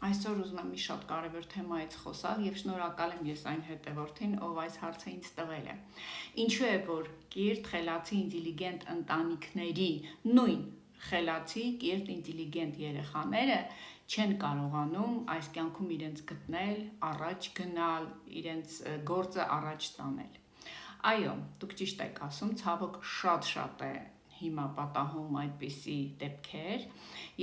Այսօր ուզում եմ մի շատ կարևոր թեմայից խոսալ եւ շնորհակալ եմ ես այն հետևորդին, ով այս հարցը ինձ տվել է։ Ինչու է որ կիրթ, խելացի, ինտելիգենտ ընտանիքների նույն խելացի, կիրթ, ինտելիգենտ երեխաները չեն կարողանում այս կյանքում իրենց գտնել, առաջ գնալ, իրենց գործը առաջ տանել։ Այո, դուք ճիշտ եք ասում, ցավոք շատ է հիմա պատահում այդպիսի դեպքեր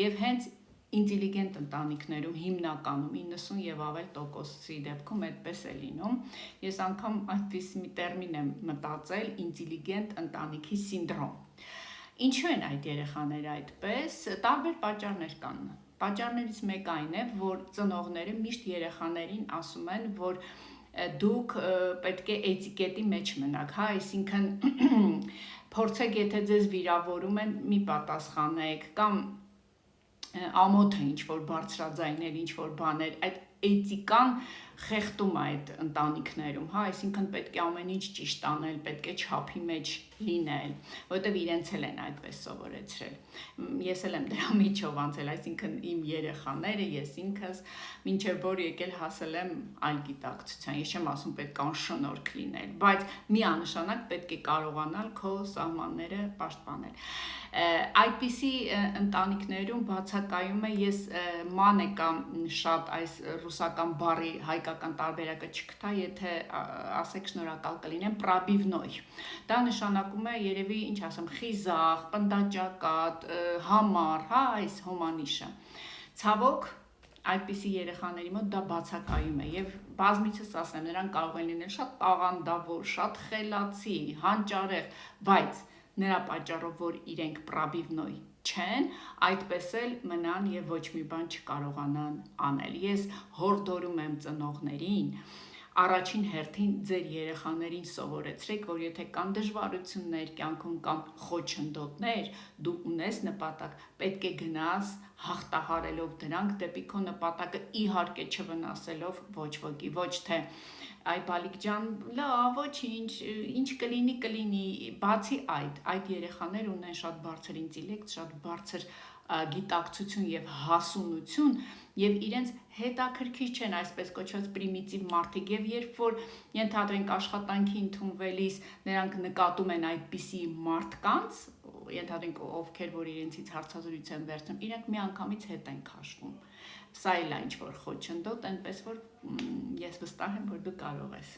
եւ հենց ինտելիգենտ ընտանիքներում հիմնականում 90 եւ ավել տոկոսի դեպքում այդպես է լինում։ Ես անգամ այդպես մի տերմին եմ մտածել ինտելիգենտ ընտանիքի սինդրոմ։ Ինչու են այդ երեխաները այդպես։ Տարբեր պատճառներ կան։ Պատճառներից մեկը այն է, որ ծնողները միշտ երեխաներին ասում են, որ դուք պետք է էտիկետի մեջ մնաք, հա, այսինքն փորձեք, եթե ձեզ վիրավորում են, մի պատասխանեք կամ ամոթ է ինչ-որ բարձրաձայներ, ինչ-որ բաներ, այդ էտիկան խեղդում է այդ ընտանիքներում, հա, այսինքն պետք է ամեն ինչ ճիշտ անել, պետք է չափի մեջ լինել, որովհետև իրենց էլ են այդպես սովորեցրել։ Ես էլ եմ դրա միջով անցել, այսինքն իմ երեխաները, ես ինքս, մինչև որ եկել հասել եմ այլ գիտակցության, ես չեմ ասում պետք է անշնորհք լինել, բայց միանշանակ պետք է կարողանալ քո սահմանները պաշտպանել։ Այդպիսի ընտանիքներում բացակայում է, ես ման եկամ շատ այս ռուսական բառի հայկական տարբերակը չգտա, եթե ասեք շնորհակալ կլինեմ, պրաբիվնոյ։ Դա նշանակում է երևի, ինչ ասեմ, խիզախ, պնդաճակատ, համառ, հա, այս հոմանիշը։ Ցավոք այդպիսի երեխաների մոտ դա բացակայում է եւ բազմիցս ասեմ, նրանք կարող են լինել շատ տաղանդավոր, շատ խելացի, հանճարեղ, բայց նրա պատճառով, որ իրենք պրաբիվնոյ չեն, այդպես էլ մնան եւ ոչ մի բան չկարողանան անել։ Ես հորդորում եմ ծնողներին առաջին հերթին ձեր երեխաներին սովորեցրեք, որ եթե կան դժվարություններ կյանքում կամ խոչընդոտներ, դու ունես նպատակ, պետք է գնաս հաղթահարելով դրանք դեպի քո նպատակը, իհարկե չվնասելով ոչ ոքի, ոչ թե այ բալիկ ջան, լավ, ոչինչ, ինչ կլինի, բացի այդ երեխաներ ունեն շատ բարձր ինտելեկտ, շատ բարձր գիտակցություն եւ հասունություն եւ իրենց հետաքրքիր չեն այսպես կոչված պրիմիտիվ մարդիկ եւ երբ որ ենթադրենք աշխատանքի ընդունվելիս նրանք նկատում են այդպիսի մարդկանց, ենթադրենք ովքեր որ իրենցից հարցազրույց են վերցնում, իրենք միանգամից հետ են քաշվում։ Սա էլ է ինչ որ խոչընդոտ, այնպես որ ես վստահ եմ, որ դու կարող ես։